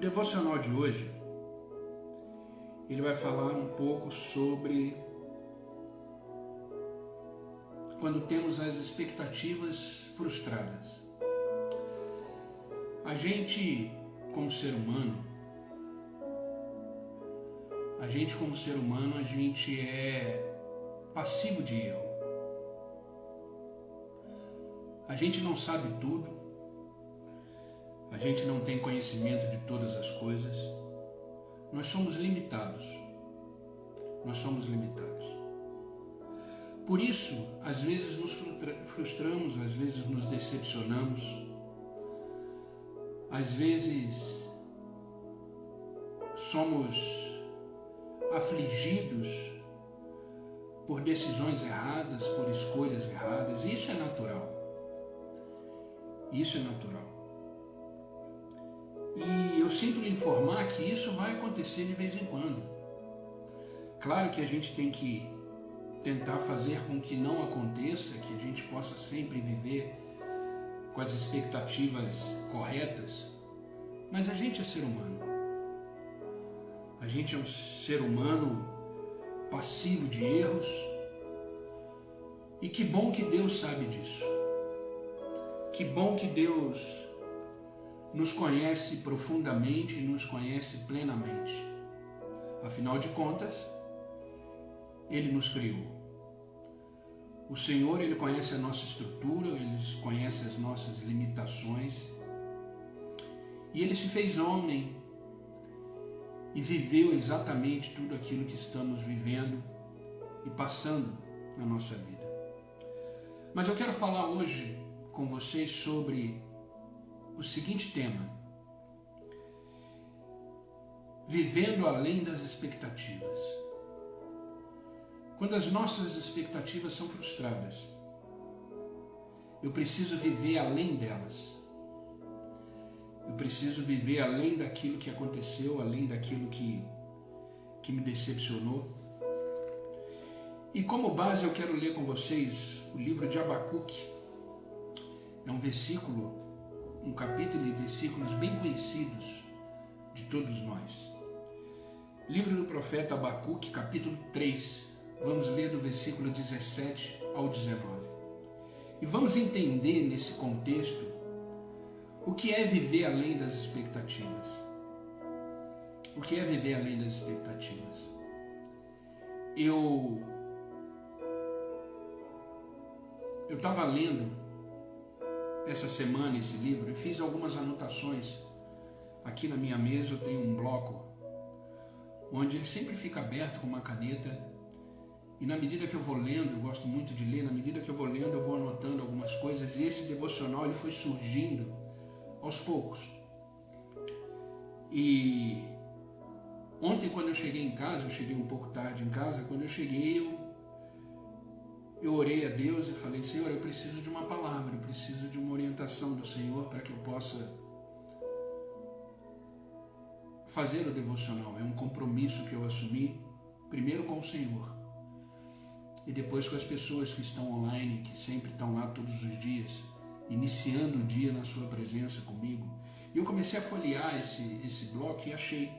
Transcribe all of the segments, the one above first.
devocional de hoje, ele vai falar um pouco sobre quando temos as expectativas frustradas. A gente, como ser humano, a gente é passivo de erro. A gente não sabe tudo, a gente não tem conhecimento de todas as coisas. Nós somos limitados. Por isso, às vezes nos frustramos, às vezes nos decepcionamos, às vezes somos afligidos por decisões erradas, por escolhas erradas. Isso é natural. E eu sinto lhe informar que isso vai acontecer de vez em quando. Claro que a gente tem que tentar fazer com que não aconteça, que a gente possa sempre viver com as expectativas corretas, mas a gente é ser humano. A gente é um ser humano passivo de erros, e que bom que Deus sabe disso. Que bom que Deus nos conhece profundamente e nos conhece plenamente. Afinal de contas, Ele nos criou. O Senhor, Ele conhece a nossa estrutura, Ele conhece as nossas limitações, e Ele se fez homem e viveu exatamente tudo aquilo que estamos vivendo e passando na nossa vida. Mas eu quero falar hoje com vocês sobre o seguinte tema: vivendo além das expectativas. Quando as nossas expectativas são frustradas, eu preciso viver além delas. Eu preciso viver além daquilo que aconteceu, além daquilo que me decepcionou. E como base eu quero ler com vocês o livro de Abacuque. É um capítulo e versículos bem conhecidos de todos nós. Livro do profeta Abacuque, capítulo 3. Vamos ler do versículo 17 ao 19. E vamos entender nesse contexto o que é viver além das expectativas. O que é viver além das expectativas? Eu estava lendo essa semana esse livro e fiz algumas anotações. Aqui na minha mesa eu tenho um bloco onde ele sempre fica aberto com uma caneta, e na medida que eu vou lendo, eu gosto muito de ler, na medida que eu vou lendo eu vou anotando algumas coisas, e esse devocional ele foi surgindo aos poucos. E ontem, quando eu cheguei em casa, eu cheguei um pouco tarde em casa, quando eu cheguei eu orei a Deus e falei: Senhor, eu preciso de uma palavra, eu preciso de uma orientação do Senhor para que eu possa fazer o devocional. É um compromisso que eu assumi, primeiro com o Senhor e depois com as pessoas que estão online, que sempre estão lá todos os dias, iniciando o dia na sua presença comigo. E eu comecei a folhear esse bloco e achei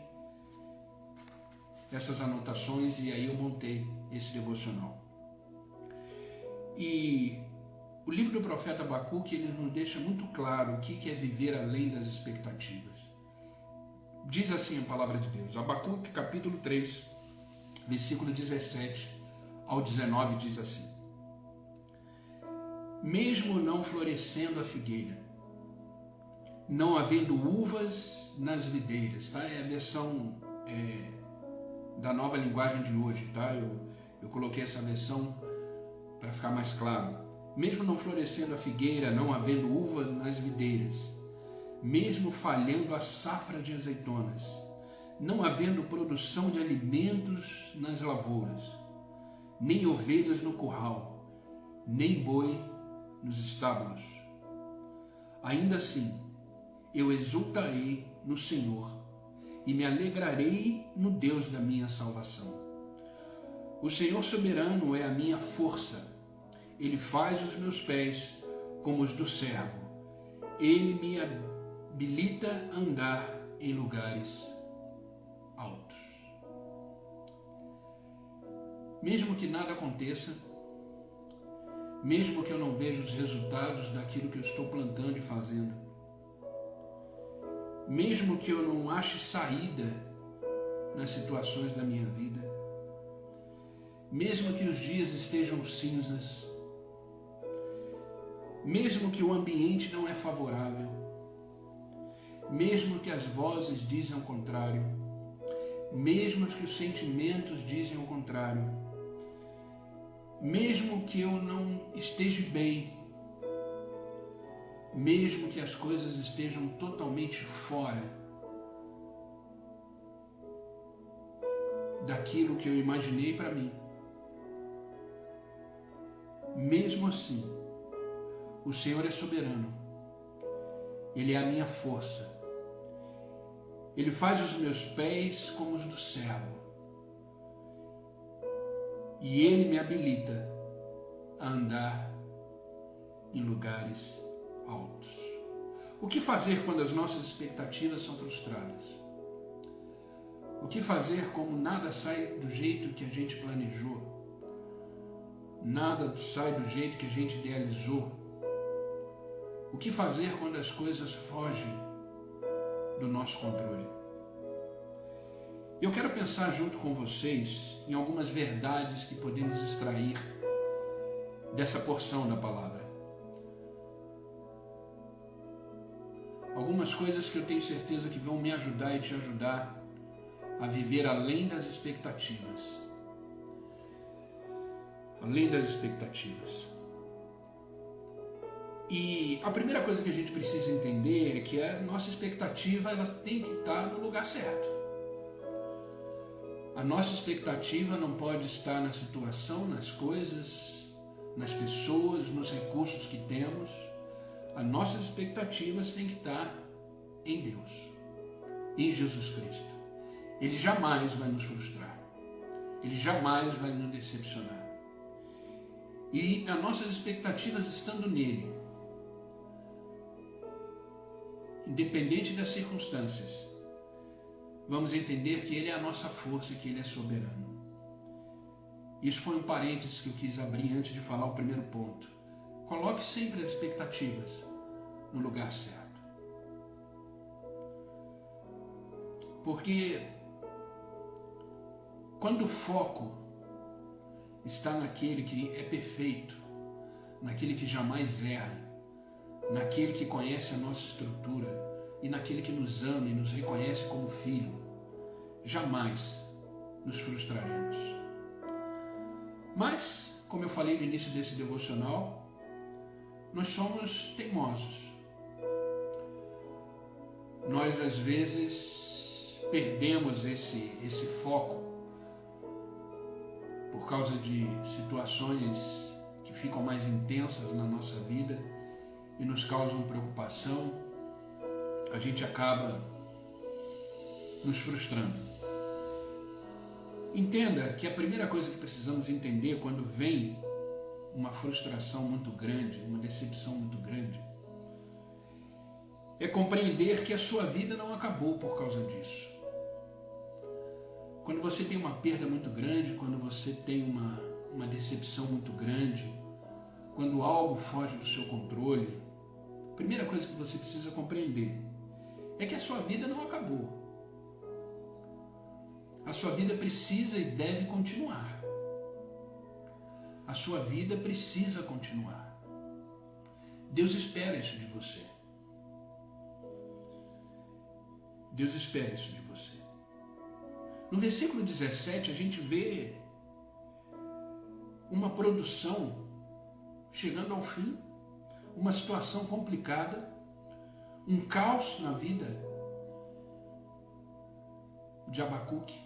essas anotações, e aí eu montei esse devocional. E o livro do profeta Abacuque, ele nos deixa muito claro o que é viver além das expectativas. Diz assim a palavra de Deus, Abacuque capítulo 3, versículo 17 ao 19, diz assim: mesmo não florescendo a figueira, não havendo uvas nas videiras, tá? É a versão da nova linguagem de hoje, tá? Eu coloquei essa versão para ficar mais claro. Mesmo não florescendo a figueira, não havendo uva nas videiras, mesmo falhando a safra de azeitonas, não havendo produção de alimentos nas lavouras, nem ovelhas no curral, nem boi nos estábulos, ainda assim eu exultarei no Senhor e me alegrarei no Deus da minha salvação. O Senhor soberano é a minha força. Ele faz os meus pés como os do servo. Ele me habilita a andar em lugares altos. Mesmo que nada aconteça, mesmo que eu não veja os resultados daquilo que eu estou plantando e fazendo, mesmo que eu não ache saída nas situações da minha vida, mesmo que os dias estejam cinzas, mesmo que o ambiente não é favorável, mesmo que as vozes dizem o contrário, mesmo que os sentimentos dizem o contrário, mesmo que eu não esteja bem, mesmo que as coisas estejam totalmente fora daquilo que eu imaginei para mim, mesmo assim, o Senhor é soberano. Ele é a minha força. Ele faz os meus pés como os do servo. E Ele me habilita a andar em lugares altos. O que fazer quando as nossas expectativas são frustradas? O que fazer como nada sai do jeito que a gente planejou? Nada sai do jeito que a gente idealizou? O que fazer quando as coisas fogem do nosso controle? Eu quero pensar junto com vocês em algumas verdades que podemos extrair dessa porção da palavra. Algumas coisas que eu tenho certeza que vão me ajudar e te ajudar a viver além das expectativas. Além das expectativas. E a primeira coisa que a gente precisa entender é que a nossa expectativa ela tem que estar no lugar certo. A nossa expectativa não pode estar na situação, nas coisas, nas pessoas, nos recursos que temos. As nossas expectativas têm que estar em Deus, em Jesus Cristo. Ele jamais vai nos frustrar. Ele jamais vai nos decepcionar. E as nossas expectativas estando nele, independente das circunstâncias, vamos entender que Ele é a nossa força e que Ele é soberano. Isso foi um parênteses que eu quis abrir antes de falar o primeiro ponto. Coloque sempre as expectativas no lugar certo. Porque quando o foco está naquele que é perfeito, naquele que jamais erra, naquele que conhece a nossa estrutura e naquele que nos ama e nos reconhece como filho, jamais nos frustraremos. Mas, como eu falei no início desse devocional, nós somos teimosos. Nós, às vezes, perdemos esse foco por causa de situações que ficam mais intensas na nossa vida e nos causam preocupação. A gente acaba nos frustrando. Entenda que a primeira coisa que precisamos entender quando vem uma frustração muito grande, uma decepção muito grande, é compreender que a sua vida não acabou por causa disso. Quando você tem uma perda muito grande, quando você tem uma decepção muito grande, quando algo foge do seu controle, a primeira coisa que você precisa compreender é que a sua vida não acabou. A sua vida precisa e deve continuar. A sua vida precisa continuar. Deus espera isso de você. Deus espera isso de você. No versículo 17 a gente vê uma produção chegando ao fim, uma situação complicada, um caos na vida de Abacuque.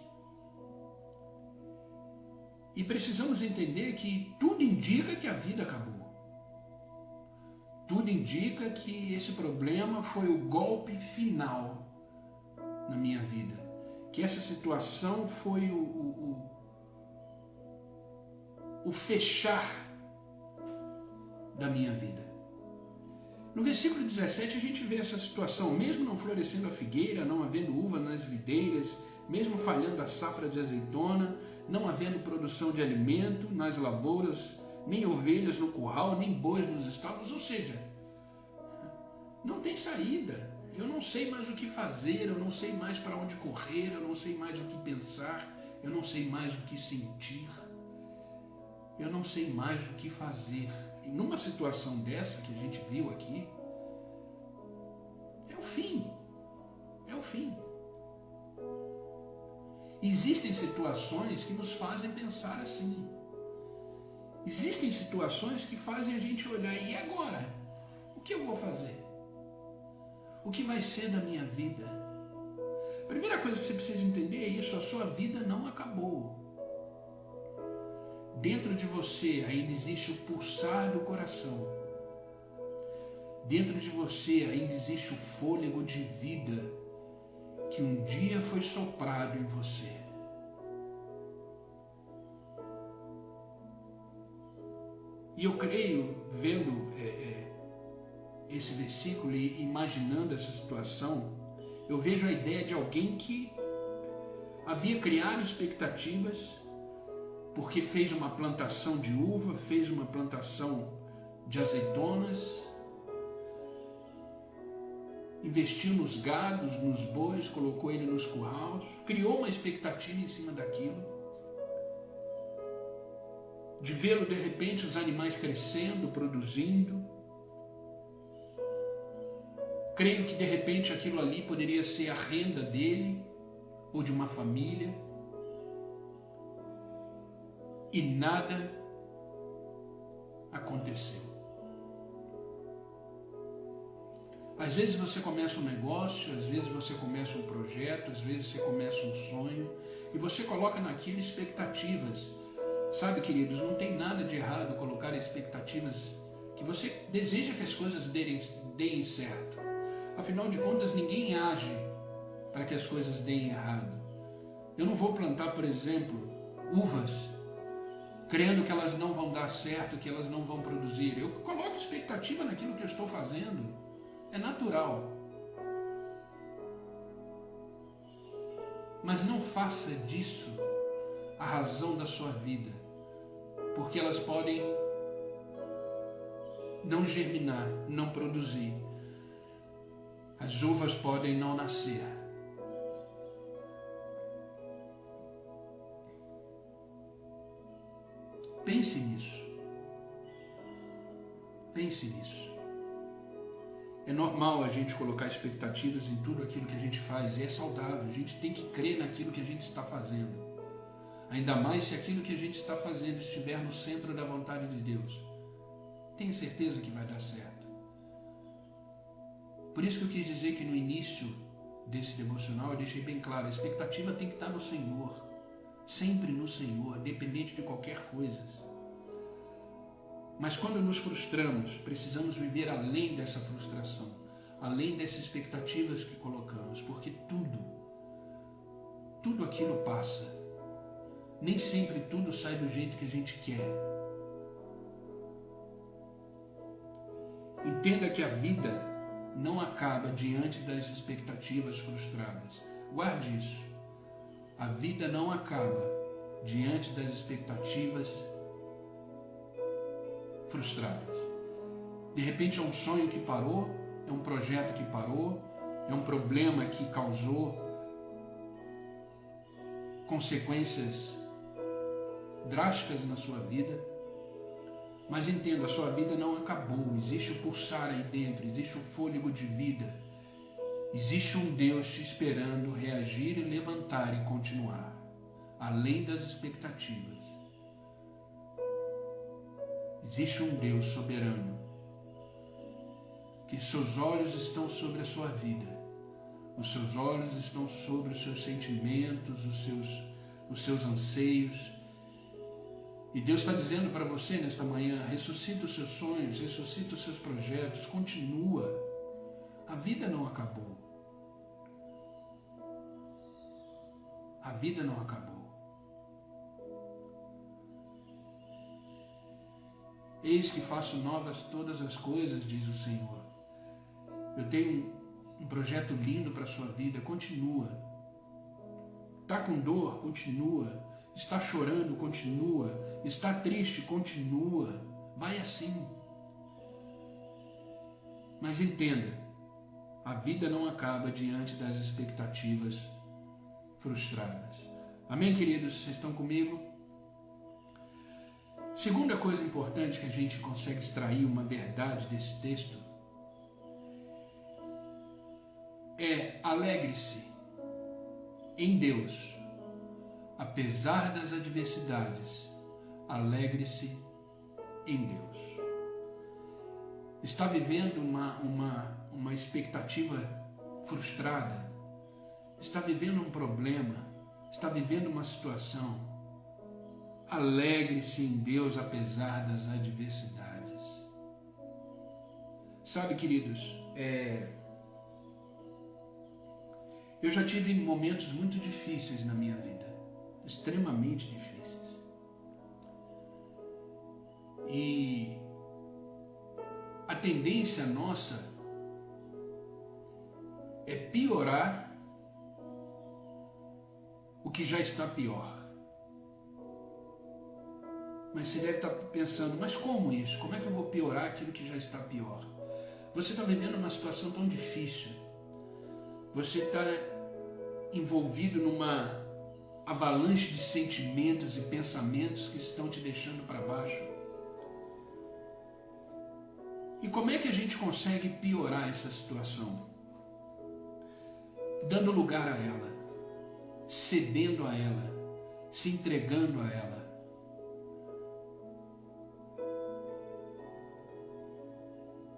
E precisamos entender que tudo indica que a vida acabou. Tudo indica que esse problema foi o golpe final na minha vida. Que essa situação foi o fechar da minha vida. No versículo 17 a gente vê essa situação, mesmo não florescendo a figueira, não havendo uva nas videiras, mesmo falhando a safra de azeitona, não havendo produção de alimento nas lavouras, nem ovelhas no curral, nem bois nos estábulos, ou seja, não tem saída. Eu não sei mais o que fazer, eu não sei mais para onde correr, eu não sei mais o que pensar, eu não sei mais o que sentir, eu não sei mais o que fazer. E numa situação dessa que a gente viu aqui, é o fim. É o fim. Existem situações que nos fazem pensar assim. Existem situações que fazem a gente olhar, e agora? O que eu vou fazer? O que vai ser da minha vida? A primeira coisa que você precisa entender é isso, a sua vida não acabou. Dentro de você ainda existe o pulsar do coração. Dentro de você ainda existe o fôlego de vida que um dia foi soprado em você. E eu creio, vendo esse versículo e imaginando essa situação, eu vejo a ideia de alguém que havia criado expectativas, porque fez uma plantação de uva, fez uma plantação de azeitonas, investiu nos gados, nos bois, colocou ele nos currais, criou uma expectativa em cima daquilo, de vê-lo de repente os animais crescendo, produzindo. Creio que de repente aquilo ali poderia ser a renda dele ou de uma família. E nada aconteceu. Às vezes você começa um negócio, às vezes você começa um projeto, às vezes você começa um sonho e você coloca naquilo expectativas. Sabe, queridos, não tem nada de errado colocar expectativas que você deseja que as coisas deem certo. Afinal de contas, ninguém age para que as coisas deem errado. Eu não vou plantar, por exemplo, uvas crendo que elas não vão dar certo, que elas não vão produzir. Eu coloco expectativa naquilo que eu estou fazendo. É natural. Mas não faça disso a razão da sua vida, porque elas podem não germinar, não produzir. As uvas podem não nascer. Pense nisso. Pense nisso. É normal a gente colocar expectativas em tudo aquilo que a gente faz, e é saudável. A gente tem que crer naquilo que a gente está fazendo. Ainda mais se aquilo que a gente está fazendo estiver no centro da vontade de Deus. Tenha certeza que vai dar certo. Por isso que eu quis dizer que no início desse devocional eu deixei bem claro, a expectativa tem que estar no Senhor. Sempre no Senhor, independente de qualquer coisa. Mas quando nos frustramos, precisamos viver além dessa frustração, além dessas expectativas que colocamos, porque tudo aquilo passa. Nem sempre tudo sai do jeito que a gente quer. Entenda que a vida não acaba diante das expectativas frustradas. Guarde isso. A vida não acaba diante das expectativas frustradas. De repente é um sonho que parou, é um projeto que parou, é um problema que causou consequências drásticas na sua vida. Mas entenda, a sua vida não acabou. Existe o pulsar aí dentro, existe o fôlego de vida. Existe um Deus te esperando reagir e levantar e continuar, além das expectativas. Existe um Deus soberano, que seus olhos estão sobre a sua vida, os seus olhos estão sobre os seus sentimentos, os seus anseios. E Deus está dizendo para você nesta manhã, ressuscita os seus sonhos, ressuscita os seus projetos, continua. A vida não acabou. A vida não acabou. Eis que faço novas todas as coisas, diz o Senhor. Eu tenho um projeto lindo para a sua vida, continua. Está com dor, continua. Está chorando, continua. Está triste, continua. Vai assim. Mas entenda, a vida não acaba diante das expectativas frustradas. Amém, queridos? Vocês estão comigo? Segunda coisa importante que a gente consegue extrair uma verdade desse texto é: alegre-se em Deus, apesar das adversidades. Alegre-se em Deus. Está vivendo uma expectativa frustrada? Está vivendo um problema? Está vivendo uma situação? Alegre-se em Deus apesar das adversidades. Sabe, queridos, eu já tive momentos muito difíceis na minha vida, extremamente difíceis. E a tendência nossa é piorar o que já está pior. Mas você deve estar pensando, mas como isso? Como é que eu vou piorar aquilo que já está pior? Você está vivendo uma situação tão difícil. Você está envolvido numa avalanche de sentimentos e pensamentos que estão te deixando para baixo. E como é que a gente consegue piorar essa situação? Dando lugar a ela, cedendo a ela, se entregando a ela.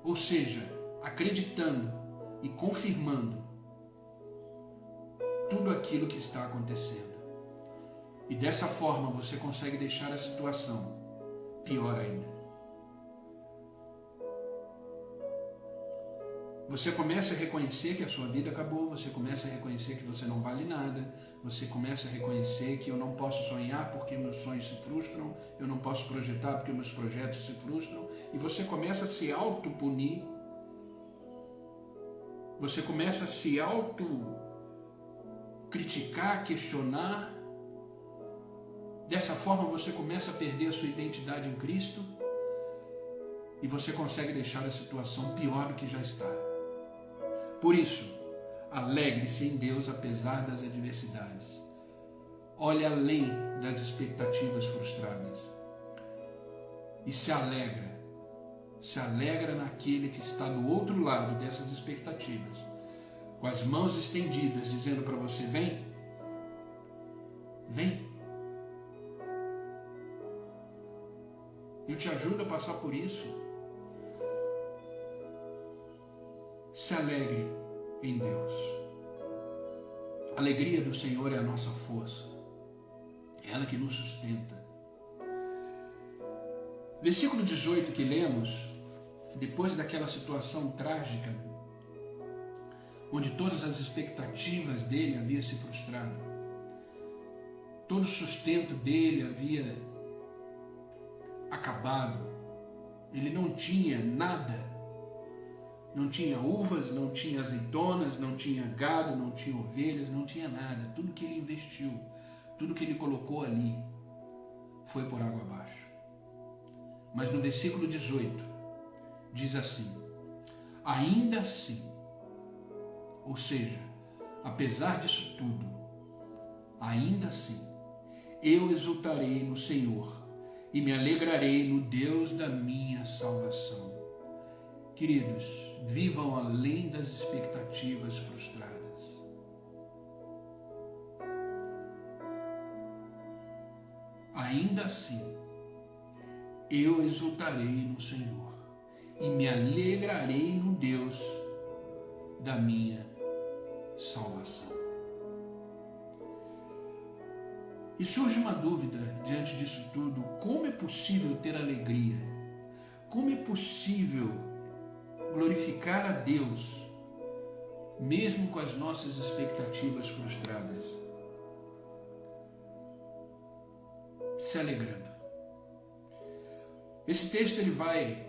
Ou seja, acreditando e confirmando tudo aquilo que está acontecendo. E dessa forma você consegue deixar a situação pior ainda. Você começa a reconhecer que a sua vida acabou, você começa a reconhecer que você não vale nada, você começa a reconhecer que eu não posso sonhar porque meus sonhos se frustram, eu não posso projetar porque meus projetos se frustram, e você começa a se autopunir, você começa a se autocriticar, questionar. Dessa forma você começa a perder a sua identidade em Cristo e você consegue deixar a situação pior do que já está. Por isso, alegre-se em Deus apesar das adversidades. Olhe além das expectativas frustradas e se alegra naquele que está do outro lado dessas expectativas, com as mãos estendidas, dizendo para você: vem, vem. Eu te ajudo a passar por isso. Se alegre em Deus. A alegria do Senhor é a nossa força. É ela que nos sustenta. Versículo 18 que lemos, depois daquela situação trágica, onde todas as expectativas dele haviam se frustrado, todo o sustento dele havia acabado, ele não tinha nada. Não tinha uvas, não tinha azeitonas, não tinha gado, não tinha ovelhas, não tinha nada. Tudo que ele investiu, tudo que ele colocou ali, foi por água abaixo. Mas no versículo 18, diz assim: ainda assim, ou seja, apesar disso tudo, ainda assim, eu exultarei no Senhor e me alegrarei no Deus da minha salvação. Queridos, vivam além das expectativas frustradas. Ainda assim, eu exultarei no Senhor e me alegrarei no Deus da minha salvação. E surge uma dúvida diante disso tudo: como é possível ter alegria? Como é possível glorificar a Deus, mesmo com as nossas expectativas frustradas? Se alegrando. Esse texto ele vai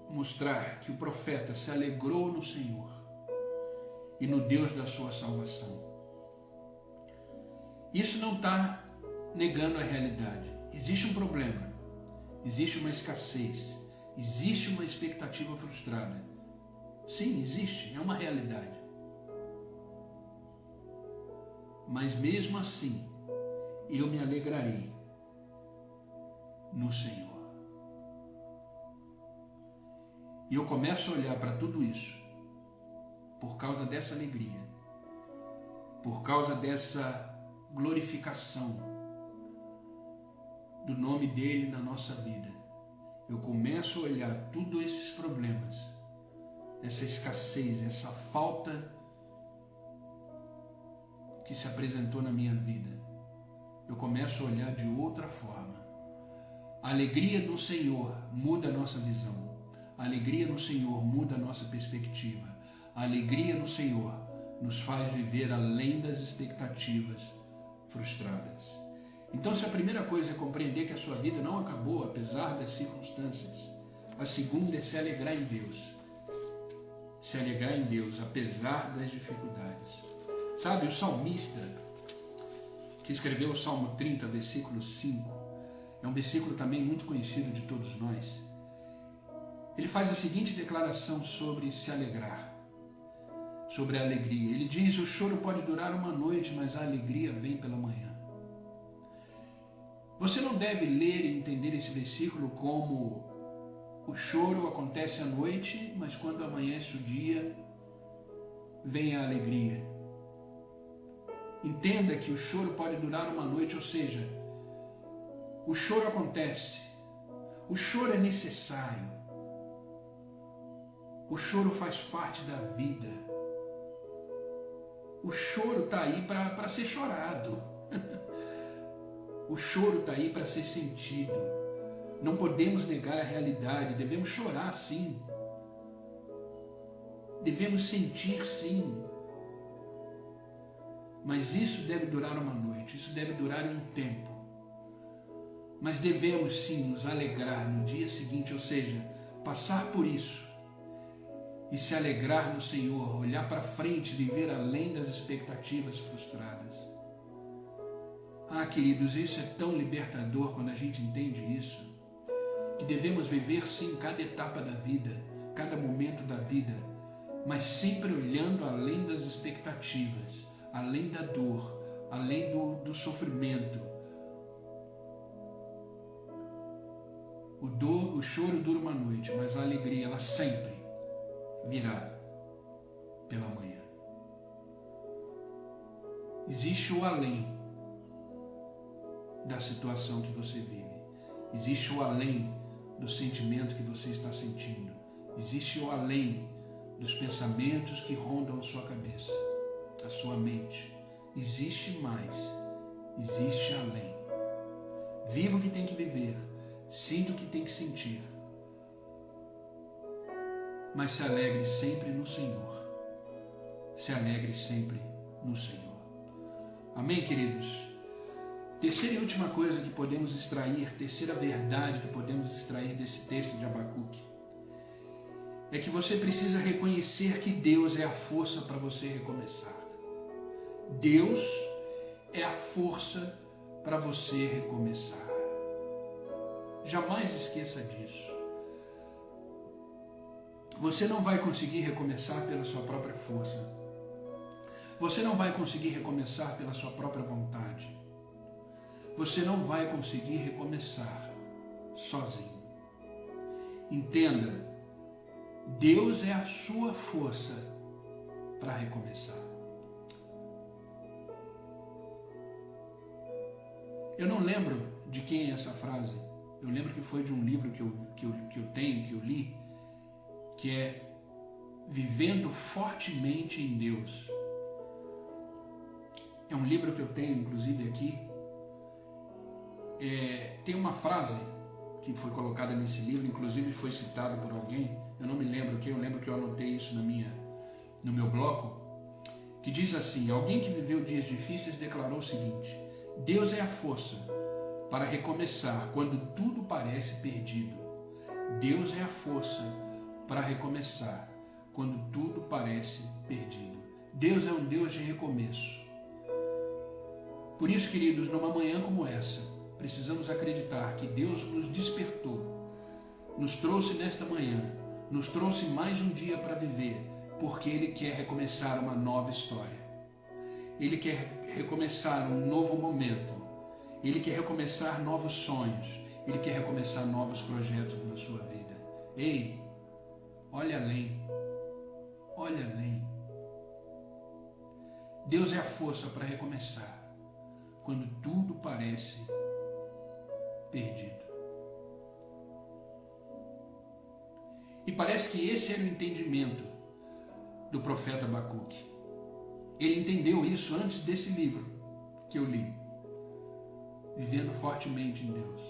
mostrar que o profeta se alegrou no Senhor. e no Deus da sua salvação. Isso não está negando a realidade. Existe um problema, existe uma escassez, existe uma expectativa frustrada. Sim, existe, é uma realidade. Mas mesmo assim, eu me alegrarei no Senhor. E eu começo a olhar para tudo isso por causa dessa alegria, por causa dessa glorificação do nome dele na nossa vida. Eu começo a olhar todos esses problemas, essa escassez, essa falta que se apresentou na minha vida. Eu começo a olhar de outra forma. A alegria no Senhor muda a nossa visão. A alegria no Senhor muda a nossa perspectiva. A alegria no Senhor nos faz viver além das expectativas frustradas. Então, se a primeira coisa é compreender que a sua vida não acabou apesar das circunstâncias, a segunda é se alegrar em Deus. Se alegrar em Deus apesar das dificuldades. Sabe, o salmista que escreveu o Salmo 30, versículo 5, é um versículo também muito conhecido de todos nós. Ele faz a seguinte declaração sobre se alegrar, sobre a alegria. Ele diz: o choro pode durar uma noite, mas a alegria vem pela manhã. Você não deve ler e entender esse versículo como o choro acontece à noite, mas quando amanhece o dia, vem a alegria. Entenda que o choro pode durar uma noite, ou seja, o choro acontece, o choro é necessário, o choro faz parte da vida, o choro está aí para ser chorado, o choro está aí para ser sentido. Não podemos negar a realidade, devemos chorar sim, devemos sentir sim, mas isso deve durar uma noite, isso deve durar um tempo. Mas devemos sim nos alegrar no dia seguinte, ou seja, passar por isso e se alegrar no Senhor, olhar para frente, viver além das expectativas frustradas. Ah, queridos, isso é tão libertador quando a gente entende isso, que devemos viver sim cada etapa da vida, cada momento da vida, mas sempre olhando além das expectativas, além da dor, além do sofrimento. O choro dura uma noite, mas a alegria, ela sempre virá pela manhã. Existe o além da situação que você vive. Existe o além do sentimento que você está sentindo. Existe o além dos pensamentos que rondam a sua cabeça, a sua mente. Existe mais. Existe além. Viva o que tem que viver. Sinta o que tem que sentir. Mas se alegre sempre no Senhor. Se alegre sempre no Senhor. Amém, queridos? Terceira e última coisa que podemos extrair, terceira verdade que podemos extrair desse texto de Abacuque, é que você precisa reconhecer que Deus é a força para você recomeçar. Deus é a força para você recomeçar. Jamais esqueça disso. Você não vai conseguir recomeçar pela sua própria força. Você não vai conseguir recomeçar pela sua própria vontade. Você não vai conseguir recomeçar sozinho. Entenda, Deus é a sua força para recomeçar. Eu não lembro de quem é essa frase. Eu lembro que foi de um livro que eu li, que é Vivendo Fortemente em Deus. É um livro que eu tenho, inclusive, aqui. Tem uma frase que foi colocada nesse livro, inclusive foi citada por alguém, eu não me lembro quem, eu lembro que eu anotei isso no meu bloco, que diz assim: alguém que viveu dias difíceis declarou o seguinte: Deus é a força para recomeçar quando tudo parece perdido. Deus é a força para recomeçar quando tudo parece perdido. Deus é um Deus de recomeço. Por isso, queridos, numa manhã como essa, precisamos acreditar que Deus nos despertou, nos trouxe nesta manhã, nos trouxe mais um dia para viver, porque Ele quer recomeçar uma nova história. Ele quer recomeçar um novo momento. Ele quer recomeçar novos sonhos. Ele quer recomeçar novos projetos na sua vida. Ei, olha além. Olha além. Deus é a força para recomeçar quando tudo parece perdido. E parece que esse era o entendimento do profeta Abacuque. Ele entendeu isso antes desse livro que eu li, Vivendo Fortemente em Deus.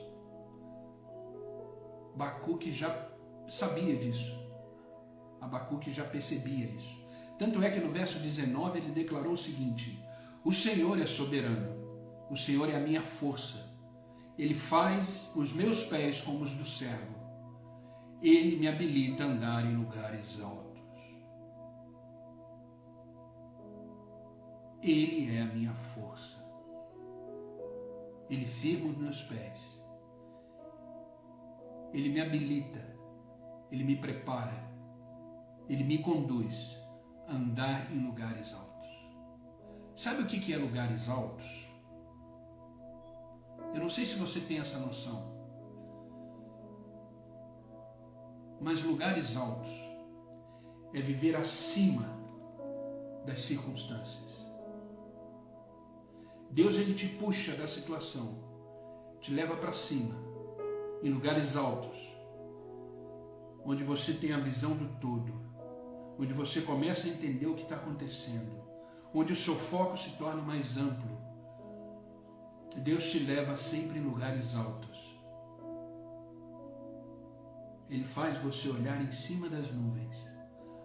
Abacuque já sabia disso. Abacuque já percebia isso. Tanto é que no verso 19 ele declarou o seguinte: o Senhor é soberano, o Senhor é a minha força. Ele faz os meus pés como os do servo. Ele me habilita a andar em lugares altos. Ele é a minha força. Ele firma os meus pés. Ele me habilita. Ele me prepara. Ele me conduz a andar em lugares altos. Sabe o que é lugares altos? Eu não sei se você tem essa noção. Mas lugares altos é viver acima das circunstâncias. Deus, Ele te puxa da situação, te leva para cima, em lugares altos, onde você tem a visão do todo, onde você começa a entender o que está acontecendo, onde o seu foco se torna mais amplo. Deus te leva sempre em lugares altos. Ele faz você olhar em cima das nuvens.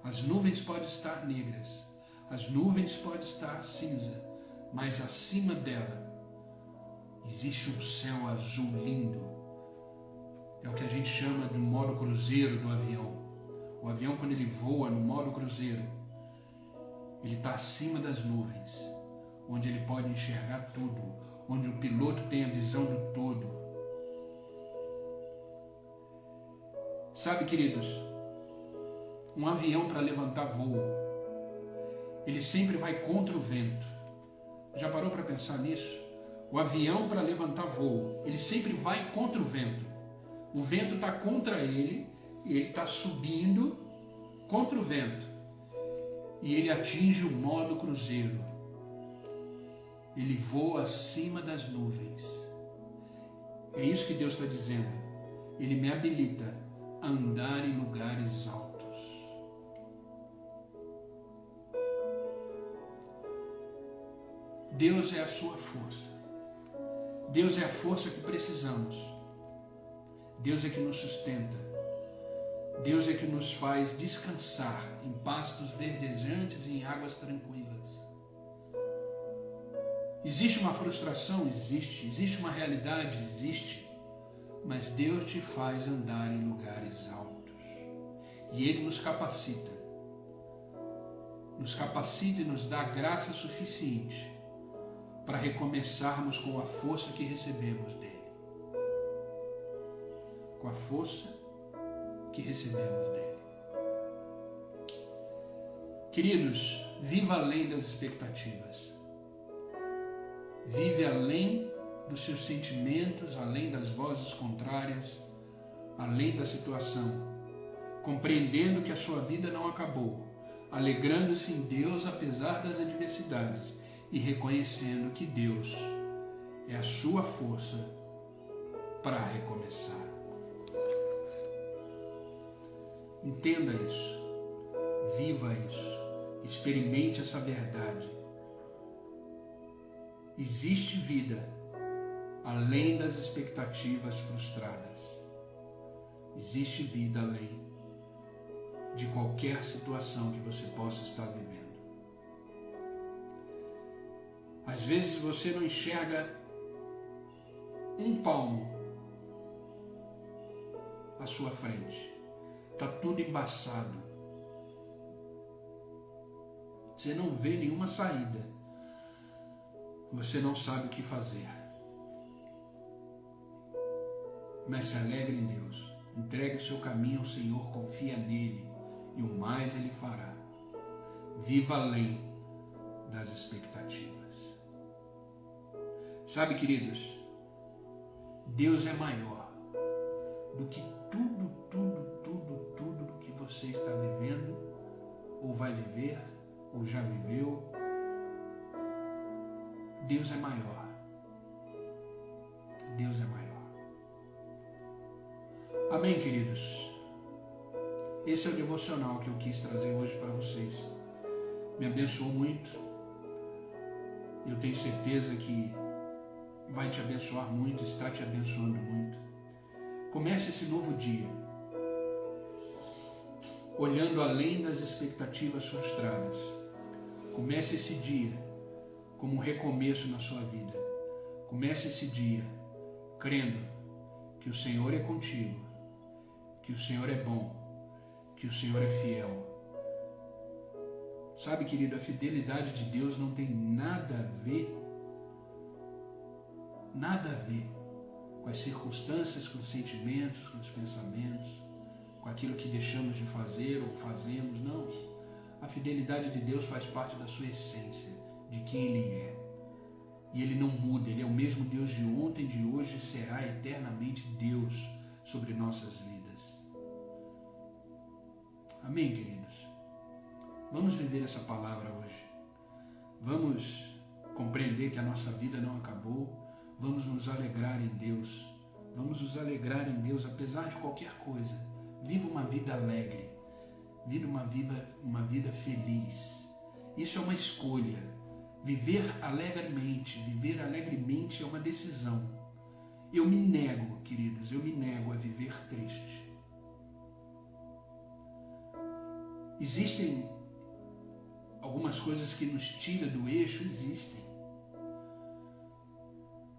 As nuvens podem estar negras, as nuvens podem estar cinza, mas acima dela existe um céu azul lindo. É o que a gente chama do modo cruzeiro do avião. O avião, quando ele voa no modo cruzeiro, ele está acima das nuvens, onde ele pode enxergar tudo, onde o piloto tem a visão do todo. Sabe, queridos, um avião para levantar voo, ele sempre vai contra o vento. Já parou para pensar nisso? O avião para levantar voo, ele sempre vai contra o vento. O vento está contra ele e ele está subindo contra o vento. E ele atinge o modo cruzeiro. Ele voa acima das nuvens. É isso que Deus está dizendo. Ele me habilita a andar em lugares altos. Deus é a sua força. Deus é a força que precisamos. Deus é que nos sustenta. Deus é que nos faz descansar em pastos verdejantes e em águas tranquilas. Existe uma frustração? Existe. Existe uma realidade? Existe. Mas Deus te faz andar em lugares altos. E Ele nos capacita. Nos capacita e nos dá graça suficiente para recomeçarmos com a força que recebemos dele. Com a força que recebemos dele. Queridos, viva além das expectativas. Vive além dos seus sentimentos, além das vozes contrárias, além da situação, compreendendo que a sua vida não acabou, alegrando-se em Deus apesar das adversidades e reconhecendo que Deus é a sua força para recomeçar. Entenda isso, viva isso, experimente essa verdade. Existe vida além das expectativas frustradas. Existe vida além de qualquer situação que você possa estar vivendo. Às vezes você não enxerga um palmo à sua frente. Está tudo embaçado. você não vê nenhuma saída, você não sabe o que fazer. Mas se alegre em Deus, entregue o seu caminho ao Senhor, confia nele e o mais Ele fará. Viva além das expectativas. Sabe, queridos, Deus é maior do que tudo do que você está vivendo, ou vai viver, ou já viveu. Deus é maior. Deus é maior. Amém, queridos? Esse é o devocional que eu quis trazer hoje para vocês. Me abençoou muito. Eu tenho certeza que vai te abençoar muito, está te abençoando muito. Comece esse novo dia olhando além das expectativas frustradas. Comece esse dia como um recomeço na sua vida. Comece esse dia crendo que o Senhor é contigo, que o Senhor é bom, que o Senhor é fiel. Sabe, querido, a fidelidade de Deus não tem nada a ver com as circunstâncias, com os sentimentos, com os pensamentos, com aquilo que deixamos de fazer ou fazemos, não. A fidelidade de Deus faz parte da sua essência, de quem Ele é. E Ele não muda, Ele é o mesmo Deus de ontem, de hoje e será eternamente Deus sobre nossas vidas. Amém, queridos? Vamos viver essa palavra hoje. Vamos compreender que a nossa vida não acabou. Vamos nos alegrar em Deus. Vamos nos alegrar em Deus apesar de qualquer coisa. Viva uma vida alegre. Viva uma vida feliz. Isso é uma escolha. Viver alegremente é uma decisão. Eu me nego, queridos, eu me nego a viver triste. Existem algumas coisas que nos tiram do eixo, existem.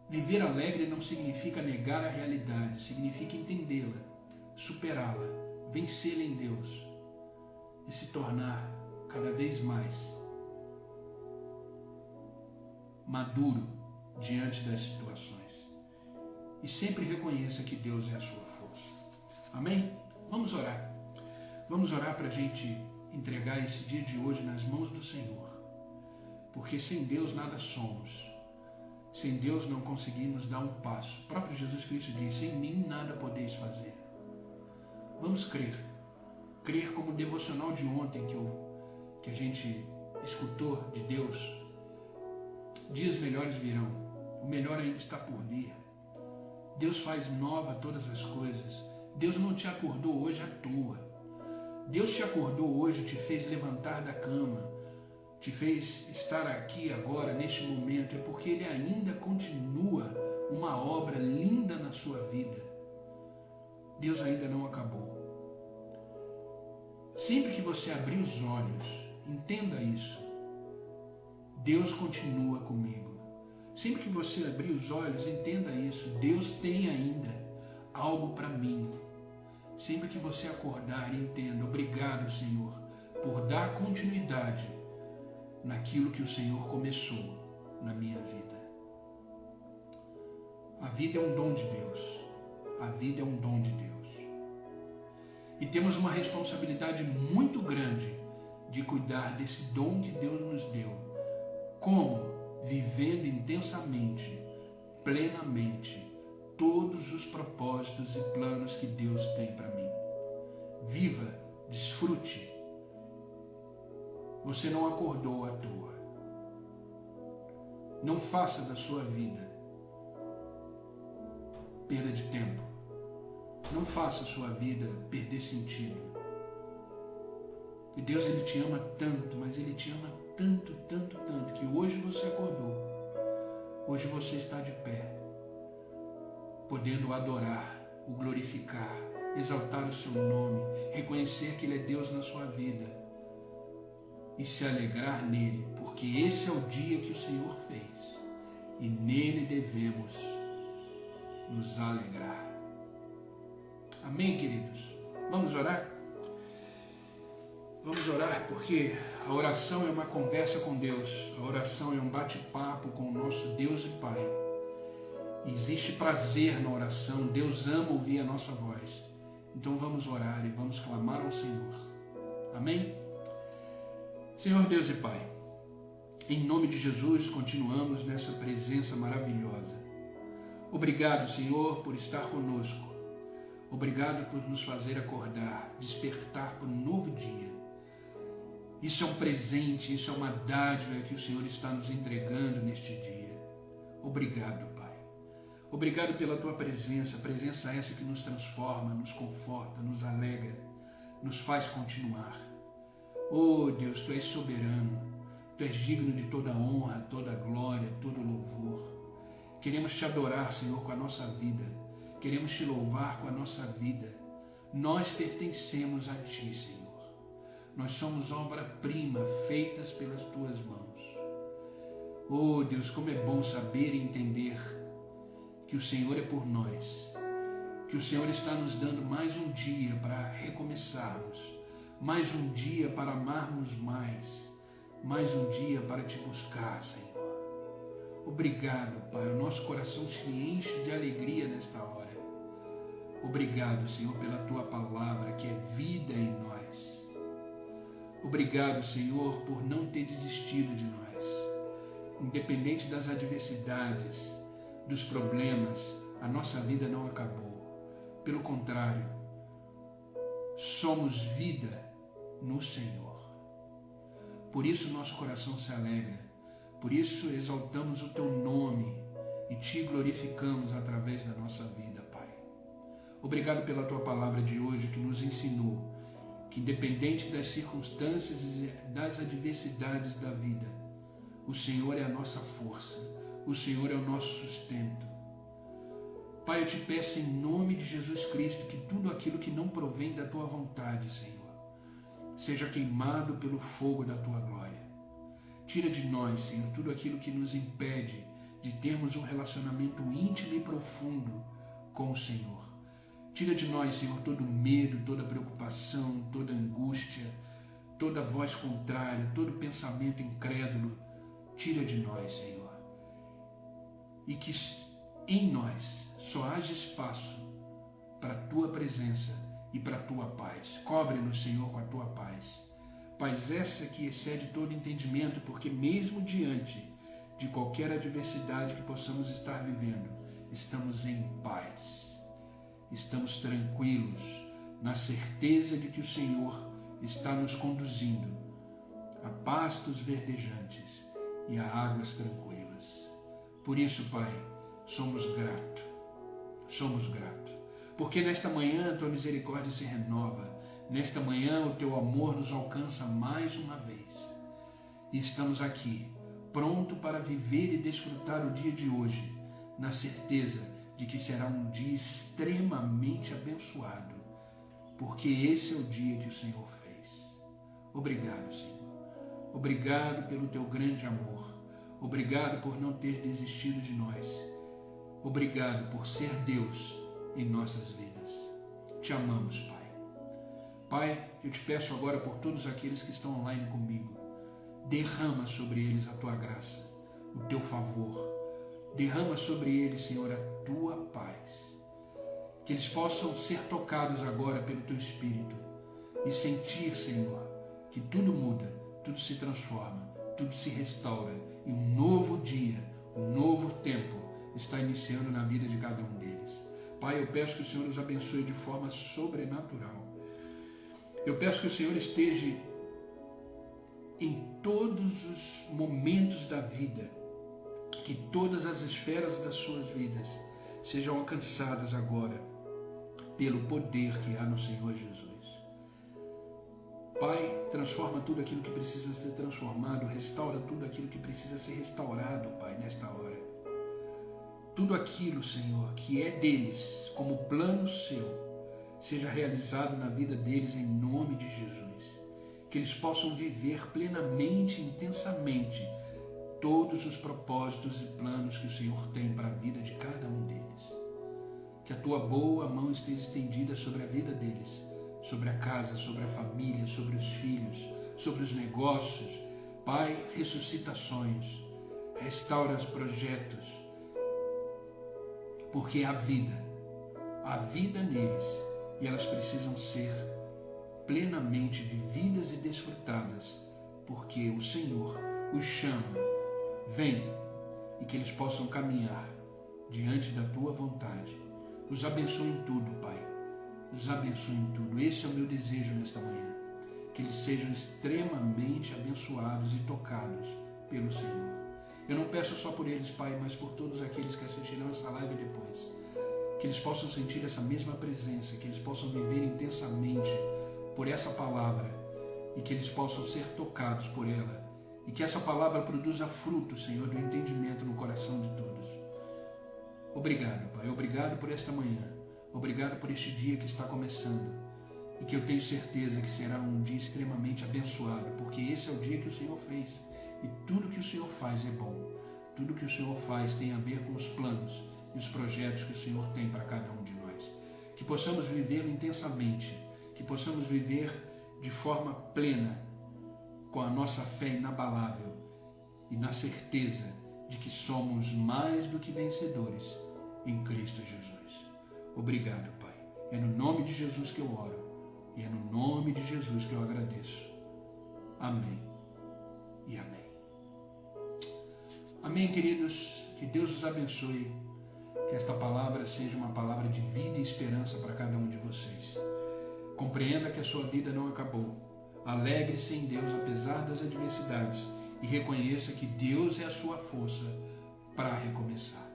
Viver alegre não significa negar a realidade, significa entendê-la, superá-la, vencê-la em Deus e se tornar cada vez mais maduro diante das situações. E sempre reconheça que Deus é a sua força. Amém? Vamos orar. Vamos orar para a gente entregar esse dia de hoje nas mãos do Senhor. Porque sem Deus nada somos. Sem Deus não conseguimos dar um passo. O próprio Jesus Cristo diz, sem mim nada podeis fazer. Vamos crer. Crer como o devocional de ontem que a gente escutou de Deus. Dias melhores virão. O melhor ainda está por vir. Deus faz nova todas as coisas. Deus não te acordou hoje à toa. Deus te acordou hoje, te fez levantar da cama, te fez estar aqui agora, neste momento, é porque Ele ainda continua uma obra linda na sua vida. Deus ainda não acabou. Sempre que você abrir os olhos, entenda isso. Deus continua comigo. Sempre que você abrir os olhos, entenda isso. Deus tem ainda algo para mim. Sempre que você acordar, entenda, obrigado, Senhor, por dar continuidade naquilo que o Senhor começou na minha vida. A vida é um dom de Deus. A vida é um dom de Deus. E temos uma responsabilidade muito grande de cuidar desse dom que Deus nos deu. Como? Vivendo intensamente, plenamente, todos os propósitos e planos que Deus tem para mim. Viva, desfrute. Você não acordou à toa. Não faça da sua vida perda de tempo. Não faça a sua vida perder sentido. E Deus, Ele te ama tanto, mas Ele te ama tanto, tanto, tanto, que hoje você acordou. Hoje você está de pé, podendo adorar, o glorificar, exaltar o seu nome, reconhecer que Ele é Deus na sua vida e se alegrar nele, porque esse é o dia que o Senhor fez e nele devemos nos alegrar. Amém, queridos? Vamos orar? Vamos orar, porque a oração é uma conversa com Deus, a oração é um bate-papo com o nosso Deus e Pai. Existe prazer na oração, Deus ama ouvir a nossa voz. Então vamos orar e vamos clamar ao Senhor. Amém? Senhor Deus e Pai, em nome de Jesus continuamos nessa presença maravilhosa. Obrigado, Senhor, por estar conosco. Obrigado por nos fazer acordar, despertar para um novo dia. Isso é um presente, isso é uma dádiva que o Senhor está nos entregando neste dia. Obrigado, Pai. Obrigado pela Tua presença, presença essa que nos transforma, nos conforta, nos alegra, nos faz continuar. Oh Deus, Tu és soberano, Tu és digno de toda honra, toda glória, todo louvor. Queremos Te adorar, Senhor, com a nossa vida. Queremos Te louvar com a nossa vida. Nós pertencemos a Ti, Senhor. Nós somos obra-prima, feitas pelas Tuas mãos. Oh Deus, como é bom saber e entender que o Senhor é por nós, que o Senhor está nos dando mais um dia para recomeçarmos, mais um dia para amarmos mais um dia para Te buscar, Senhor. Obrigado, Pai, o nosso coração se enche de alegria nesta hora. Obrigado, Senhor, pela Tua palavra, que é vida em nós. Obrigado, Senhor, por não ter desistido de nós. Independente das adversidades, dos problemas, a nossa vida não acabou. Pelo contrário, somos vida no Senhor. Por isso nosso coração se alegra. Por isso exaltamos o Teu nome e Te glorificamos através da nossa vida, Pai. Obrigado pela Tua palavra de hoje que nos ensinou que, independente das circunstâncias e das adversidades da vida, o Senhor é a nossa força, o Senhor é o nosso sustento. Pai, eu Te peço em nome de Jesus Cristo que tudo aquilo que não provém da Tua vontade, Senhor, seja queimado pelo fogo da Tua glória. Tira de nós, Senhor, tudo aquilo que nos impede de termos um relacionamento íntimo e profundo com o Senhor. Tira de nós, Senhor, todo medo, toda preocupação, toda angústia, toda voz contrária, todo pensamento incrédulo. Tira de nós, Senhor. E que em nós só haja espaço para a Tua presença e para a Tua paz. Cobre-nos, Senhor, com a Tua paz. Paz essa que excede todo entendimento, porque mesmo diante de qualquer adversidade que possamos estar vivendo, estamos em paz. Estamos tranquilos, na certeza de que o Senhor está nos conduzindo a pastos verdejantes e a águas tranquilas. Por isso, Pai, somos gratos, porque nesta manhã a Tua misericórdia se renova, nesta manhã o Teu amor nos alcança mais uma vez. E estamos aqui, pronto para viver e desfrutar o dia de hoje, na certeza de que será um dia extremamente abençoado, porque esse é o dia que o Senhor fez. Obrigado, Senhor. Obrigado pelo Teu grande amor. Obrigado por não ter desistido de nós. Obrigado por ser Deus em nossas vidas. Te amamos, Pai. Pai, eu Te peço agora por todos aqueles que estão online comigo. Derrama sobre eles a Tua graça, o Teu favor. Derrama sobre eles, Senhor, a Tua paz. Que eles possam ser tocados agora pelo Teu Espírito e sentir, Senhor, que tudo muda, tudo se transforma, tudo se restaura e um novo dia, um novo tempo está iniciando na vida de cada um deles. Pai, eu peço que o Senhor os abençoe de forma sobrenatural. Eu peço que o Senhor esteja em todos os momentos da vida, que todas as esferas das suas vidas sejam alcançadas agora pelo poder que há no Senhor Jesus. Pai, transforma tudo aquilo que precisa ser transformado, restaura tudo aquilo que precisa ser restaurado, Pai, nesta hora. Tudo aquilo, Senhor, que é deles, como plano Seu, seja realizado na vida deles em nome de Jesus. Que eles possam viver plenamente, intensamente, todos os propósitos e planos que o Senhor tem para a vida de cada um deles. Que a Tua boa mão esteja estendida sobre a vida deles, sobre a casa, sobre a família, sobre os filhos, sobre os negócios. Pai, ressuscita sonhos, restaura os projetos, porque há vida neles, e elas precisam ser plenamente vividas e desfrutadas, porque o Senhor os chama. Vem, e que eles possam caminhar diante da Tua vontade. Os abençoe em tudo, Pai. Os abençoe em tudo. Esse é o meu desejo nesta manhã. Que eles sejam extremamente abençoados e tocados pelo Senhor. Eu não peço só por eles, Pai, mas por todos aqueles que assistirão essa live depois. Que eles possam sentir essa mesma presença, que eles possam viver intensamente por essa palavra e que eles possam ser tocados por ela. E que essa palavra produza fruto, Senhor, do entendimento no coração de todos. Obrigado, Pai. Obrigado por esta manhã. Obrigado por este dia que está começando. E que eu tenho certeza que será um dia extremamente abençoado, porque esse é o dia que o Senhor fez. E tudo que o Senhor faz é bom. Tudo que o Senhor faz tem a ver com os planos e os projetos que o Senhor tem para cada um de nós. Que possamos vivê-lo intensamente. Que possamos viver de forma plena, com a nossa fé inabalável e na certeza de que somos mais do que vencedores em Cristo Jesus. Obrigado, Pai. É no nome de Jesus que eu oro e é no nome de Jesus que eu agradeço. Amém e amém. Amém, queridos. Que Deus os abençoe. Que esta palavra seja uma palavra de vida e esperança para cada um de vocês. Compreenda que a sua vida não acabou. Alegre-se em Deus apesar das adversidades e reconheça que Deus é a sua força para recomeçar.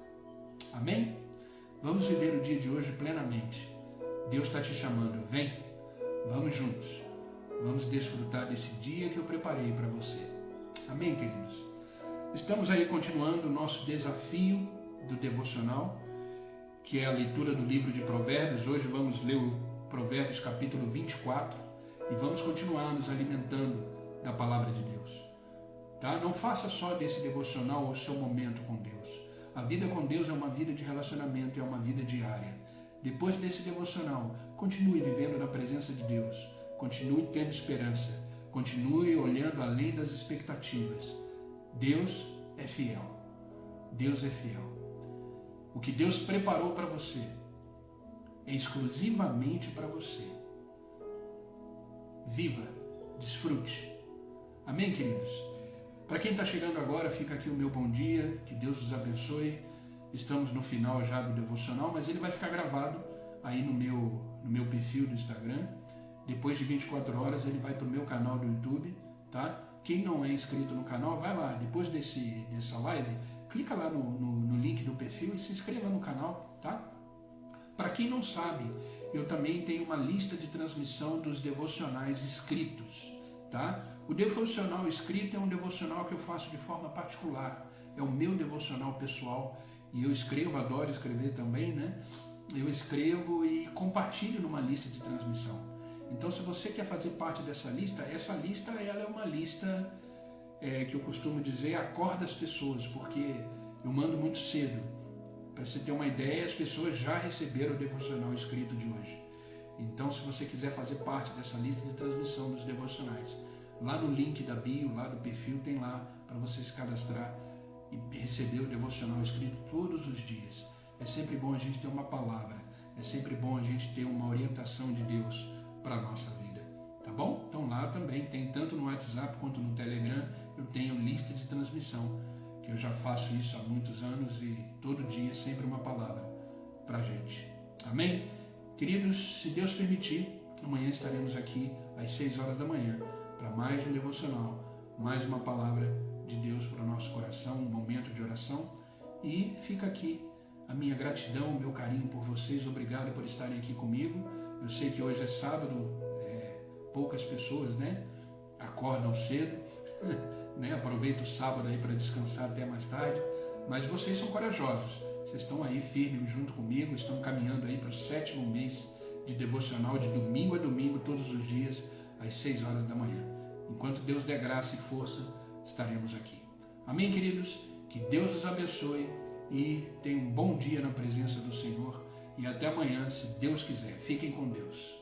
Amém? Vamos viver o dia de hoje plenamente. Deus está te chamando. Vem, vamos juntos. Vamos desfrutar desse dia que eu preparei para você. Amém, queridos? Estamos aí continuando o nosso desafio do devocional, que é a leitura do livro de Provérbios. Hoje vamos ler o Provérbios capítulo 24 e vamos continuar nos alimentando da palavra de Deus. Tá? Não faça só desse devocional o seu momento com Deus. A vida com Deus é uma vida de relacionamento, é uma vida diária. Depois desse devocional, continue vivendo na presença de Deus. Continue tendo esperança. Continue olhando além das expectativas. Deus é fiel. Deus é fiel. O que Deus preparou para você é exclusivamente para você. Viva, desfrute. Amém, queridos? Para quem está chegando agora, fica aqui o meu bom dia, que Deus os abençoe. Estamos no final já do devocional, mas ele vai ficar gravado aí no meu perfil do Instagram. Depois de 24 horas ele vai para o meu canal do YouTube, tá? Quem não é inscrito no canal, vai lá, depois dessa live, clica lá no link do perfil e se inscreva no canal, tá? Para quem não sabe, eu também tenho uma lista de transmissão dos devocionais escritos, tá? O devocional escrito é um devocional que eu faço de forma particular, é o meu devocional pessoal, e eu escrevo, adoro escrever também, né? Eu escrevo e compartilho numa lista de transmissão. Então, se você quer fazer parte dessa lista, essa lista ela é uma lista que eu costumo dizer, acorda as pessoas, porque eu mando muito cedo. Para você ter uma ideia, as pessoas já receberam o devocional escrito de hoje. Então, se você quiser fazer parte dessa lista de transmissão dos devocionais, lá no link da bio, lá do perfil, tem lá para você se cadastrar e receber o devocional escrito todos os dias. É sempre bom a gente ter uma palavra, é sempre bom a gente ter uma orientação de Deus para a nossa vida, tá bom? Então lá também tem, tanto no WhatsApp quanto no Telegram, eu tenho lista de transmissão, que eu já faço isso há muitos anos e todo dia sempre uma palavra para a gente. Amém? Queridos, se Deus permitir, amanhã estaremos aqui às 6 horas da manhã para mais um devocional, mais uma palavra de Deus para o nosso coração, um momento de oração. E fica aqui a minha gratidão, o meu carinho por vocês. Obrigado por estarem aqui comigo. Eu sei que hoje é sábado, poucas pessoas, né, acordam cedo, né, aproveita o sábado aí para descansar até mais tarde, mas vocês são corajosos, vocês estão aí firmes junto comigo, estão caminhando aí para o 7º mês de devocional, de domingo a domingo, todos os dias, às 6 horas da manhã. Enquanto Deus der graça e força, estaremos aqui. Amém, queridos? Que Deus os abençoe e tenham um bom dia na presença do Senhor. E até amanhã, se Deus quiser. Fiquem com Deus.